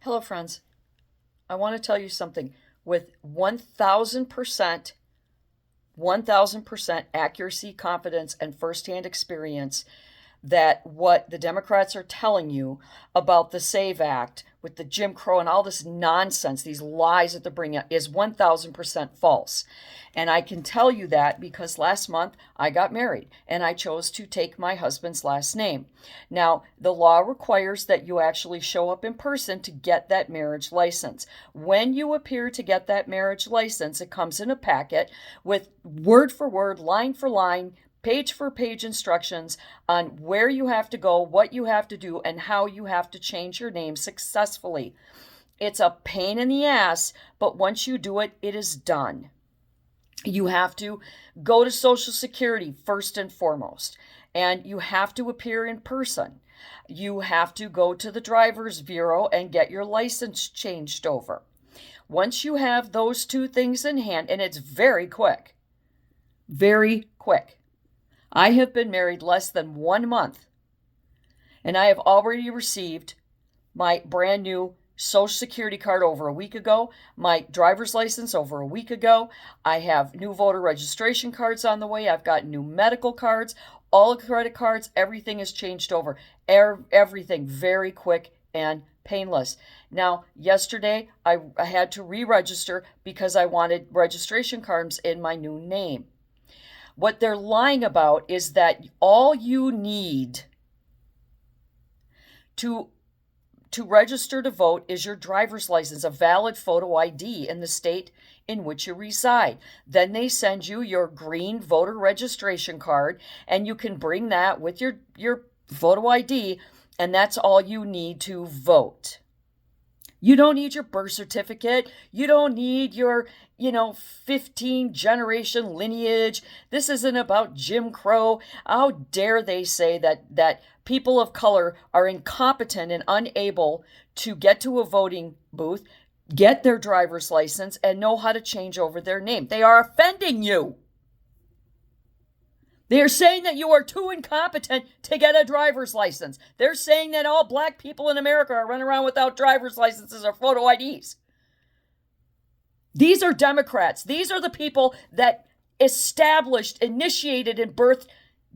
Hello, friends. I want to tell you something with 1000% accuracy, confidence, and firsthand experience that what the Democrats are telling you about the SAVE Act with the Jim Crow and all this nonsense, these lies that they're bringing up, is 1000% false. And I can tell you that because last month I got married and I chose to take my husband's last name. Now, the law requires that you actually show up in person to get that marriage license. When you appear to get that marriage license, it comes in a packet with word for word, line for line, page for page instructions on where you have to go, what you have to do, and how you have to change your name successfully. It's a pain in the ass, but once you do it, it is done. You have to go to Social Security first and foremost, and you have to appear in person. You have to go to the driver's bureau and get your license changed over. Once you have those two things in hand, and it's very quick, very quick. I have been married less than 1 month, and I have already received my brand new Social Security card over a week ago, my driver's license over a week ago. I have new voter registration cards on the way. I've got new medical cards, all the credit cards, everything is changed over. Everything very quick and painless. Now, yesterday I had to re-register because I wanted registration cards in my new name. What they're lying about is that all you need to register to vote is your driver's license, a valid photo ID in the state in which you reside. Then they send you your green voter registration card, and you can bring that with your photo ID, and that's all you need to vote. You don't need your birth certificate. You don't need your, 15 generation lineage. This isn't about Jim Crow. How dare they say that people of color are incompetent and unable to get to a voting booth, get their driver's license, and know how to change over their name. They are offending you. They're saying that you are too incompetent to get a driver's license. They're saying that all black people in America are running around without driver's licenses or photo IDs. These are Democrats. These are the people that established, initiated, and birthed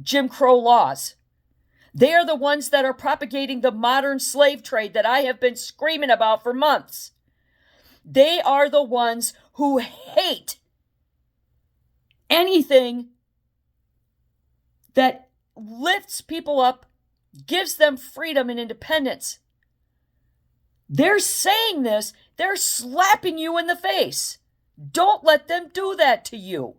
Jim Crow laws. They are the ones that are propagating the modern slave trade that I have been screaming about for months. They are the ones who hate anything that lifts people up, gives them freedom and independence. They're saying this, they're slapping you in the face. Don't let them do that to you.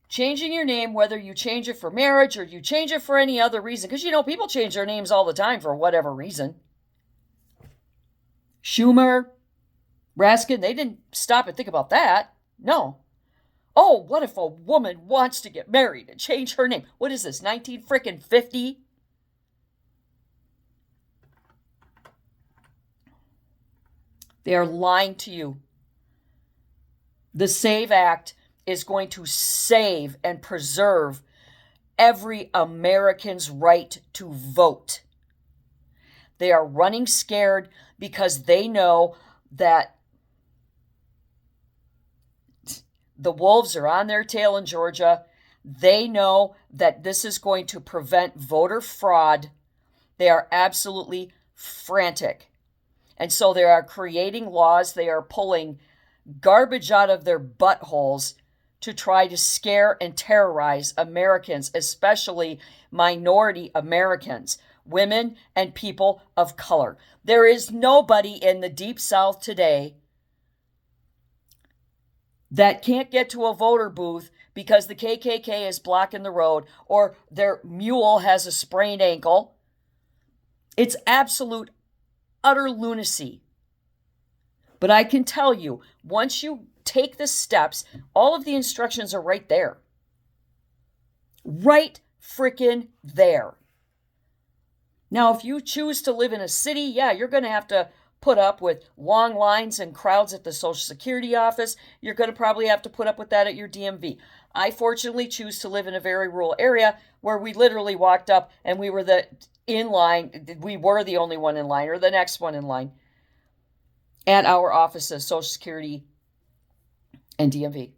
Changing your name, whether you change it for marriage or you change it for any other reason, because people change their names all the time for whatever reason. Schumer, Raskin, they didn't stop and think about that. No. Oh, what if a woman wants to get married and change her name? What is this, 1950? They are lying to you. The SAVE Act is going to save and preserve every American's right to vote. They are running scared because they know that the wolves are on their tail in Georgia. They know that this is going to prevent voter fraud. They are absolutely frantic. And so they are creating laws. They are pulling garbage out of their buttholes to try to scare and terrorize Americans, especially minority Americans, women and people of color. There is nobody in the Deep South today that can't get to a voter booth because the KKK is blocking the road or their mule has a sprained ankle. It's absolute, utter lunacy. But I can tell you, once you take the steps, all of the instructions are right there. Right frickin' there. Now, if you choose to live in a city, yeah, you're going to have to put up with long lines and crowds at the Social Security office. You're going to probably have to put up with that at your DMV. I fortunately choose to live in a very rural area where we literally walked up and we were the only one in line or the next one in line at our offices, Social Security and DMV.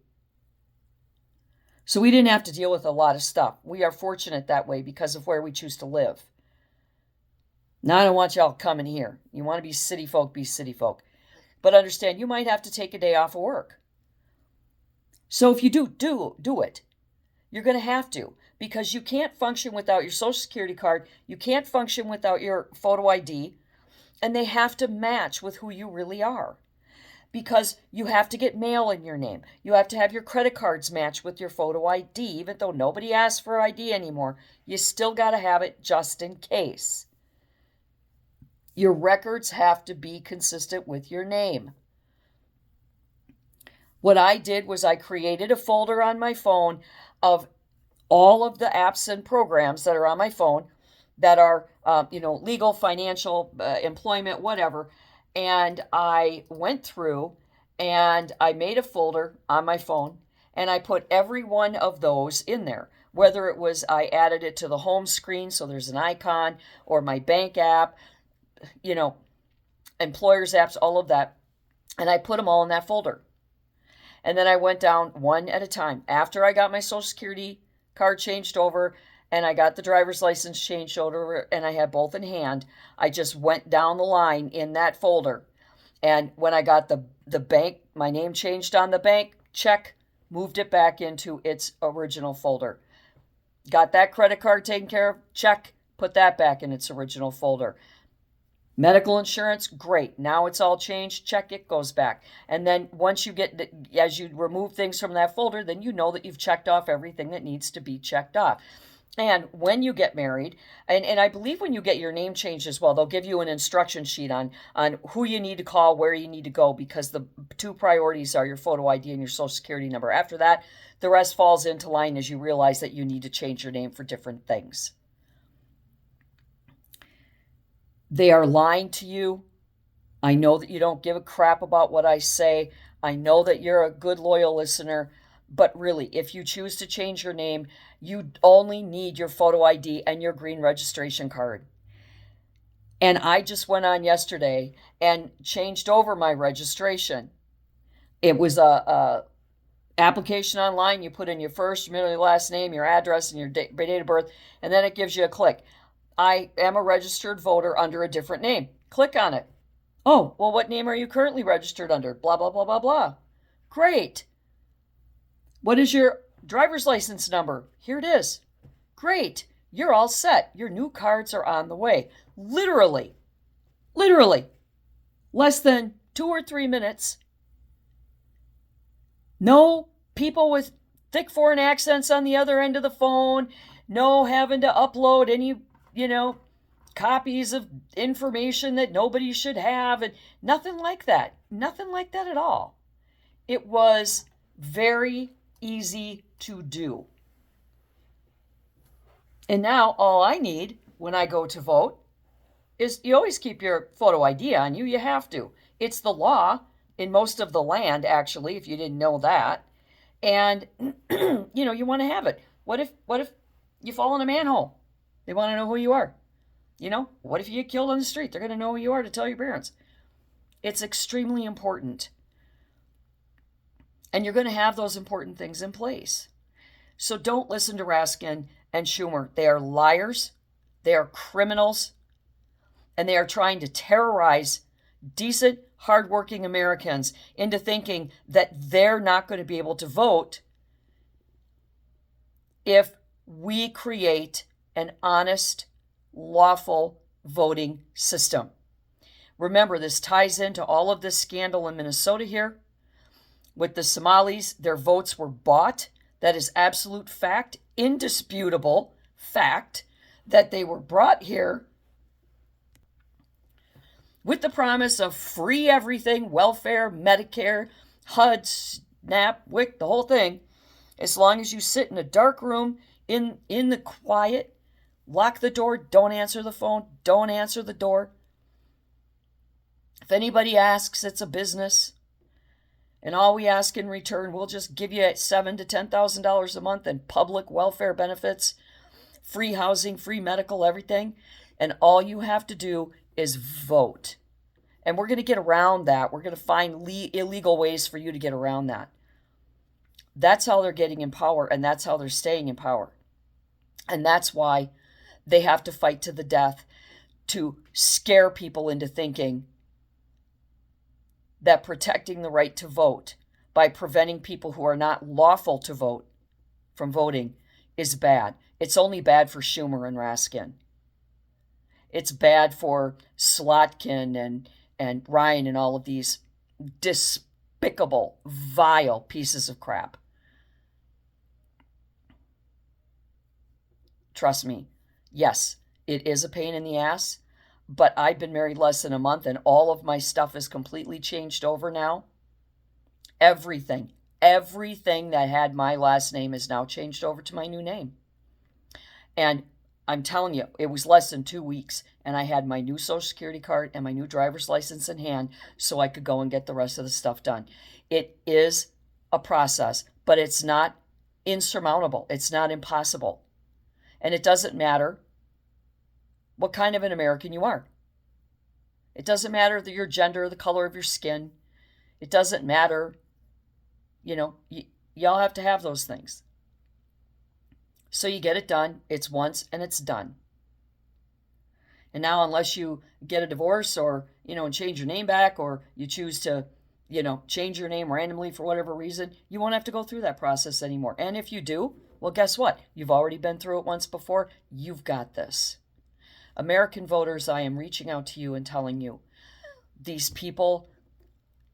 So we didn't have to deal with a lot of stuff. We are fortunate that way because of where we choose to live. Now, I don't want y'all coming here. You want to be city folk, be city folk. But understand, you might have to take a day off of work. So if you do it. You're going to have to, because you can't function without your Social Security card. You can't function without your photo ID. And they have to match with who you really are. Because you have to get mail in your name. You have to have your credit cards match with your photo ID. Even though nobody asks for ID anymore, you still got to have it just in case. Your records have to be consistent with your name. What I did was I created a folder on my phone of all of the apps and programs that are on my phone that are, legal, financial, employment, whatever. And I went through and I made a folder on my phone and I put every one of those in there. Whether it was I added it to the home screen so there's an icon, or my bank app, employers apps, all of that. And I put them all in that folder. And then I went down one at a time. After I got my Social Security card changed over and I got the driver's license changed over and I had both in hand, I just went down the line in that folder. And when I got the bank, my name changed on the bank, check, moved it back into its original folder. Got that credit card taken care of, check, put that back in its original folder. Medical insurance, great. Now it's all changed. Check, it goes back. And then once as you remove things from that folder, then you know that you've checked off everything that needs to be checked off. And when you get married, and I believe when you get your name changed as well, they'll give you an instruction sheet on who you need to call, where you need to go, because the two priorities are your photo ID and your Social Security number. After that, the rest falls into line as you realize that you need to change your name for different things. They are lying to you. I know that you don't give a crap about what I say. I know that you're a good, loyal listener. But really, if you choose to change your name, you only need your photo ID and your green registration card. And I just went on yesterday and changed over my registration. It was a application online. You put in your first, your middle, your last name, your address, and your date of birth, and then it gives you a click. I am a registered voter under a different name. Click on it. Oh, well, what name are you currently registered under? Blah, blah, blah, blah, blah. Great. What is your driver's license number? Here it is. Great. You're all set. Your new cards are on the way. Literally, less than 2 or 3 minutes. No people with thick foreign accents on the other end of the phone. No having to upload any, copies of information that nobody should have. And nothing like that. Nothing like that at all. It was very easy to do. And now all I need when I go to vote is you always keep your photo ID on you. You have to. It's the law in most of the land, actually, if you didn't know that. And, you want to have it. What if you fall in a manhole? They want to know who you are. What if you get killed on the street? They're going to know who you are to tell your parents. It's extremely important. And you're going to have those important things in place. So don't listen to Raskin and Schumer. They are liars. They are criminals. And they are trying to terrorize decent, hardworking Americans into thinking that they're not going to be able to vote if we create an honest, lawful voting system. Remember, this ties into all of this scandal in Minnesota here. With the Somalis, their votes were bought. That is absolute fact, indisputable fact, that they were brought here with the promise of free everything, welfare, Medicare, HUD, SNAP, WIC, the whole thing, as long as you sit in a dark room in the quiet, lock the door, don't answer the phone, don't answer the door. If anybody asks, it's a business. And all we ask in return, we'll just give you $7,000 to $10,000 a month in public welfare benefits, free housing, free medical, everything. And all you have to do is vote. And we're going to get around that. We're going to find illegal ways for you to get around that. That's how they're getting in power, and that's how they're staying in power. And that's why they have to fight to the death to scare people into thinking that protecting the right to vote by preventing people who are not lawful to vote from voting is bad. It's only bad for Schumer and Raskin. It's bad for Slotkin and Ryan and all of these despicable, vile pieces of crap. Trust me, yes, it is a pain in the ass, but I've been married less than a month and all of my stuff is completely changed over now. Everything that had my last name is now changed over to my new name. And I'm telling you, it was less than 2 weeks, and I had my new Social Security card and my new driver's license in hand so I could go and get the rest of the stuff done. It is a process, but it's not insurmountable. It's not impossible. And it doesn't matter what kind of an American you are. It doesn't matter your gender or the color of your skin. It doesn't matter, y'all have to have those things. So you get it done. It's once and it's done. And now, unless you get a divorce or, and change your name back, or you choose to, change your name randomly for whatever reason, you won't have to go through that process anymore. And if you do, well, guess what? You've already been through it once before. You've got this. American voters, I am reaching out to you and telling you, these people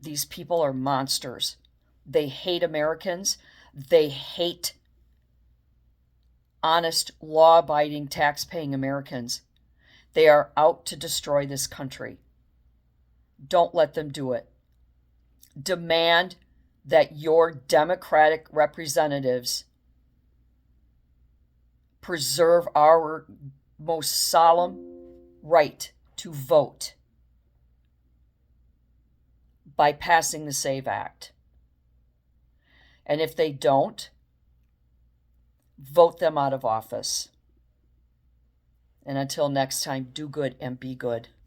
are monsters. They hate Americans. They hate honest, law-abiding, tax-paying Americans. They are out to destroy this country. Don't let them do it. Demand that your Democratic representatives preserve our most solemn right to vote by passing the SAVE Act. And if they don't, vote them out of office. And until next time, do good and be good.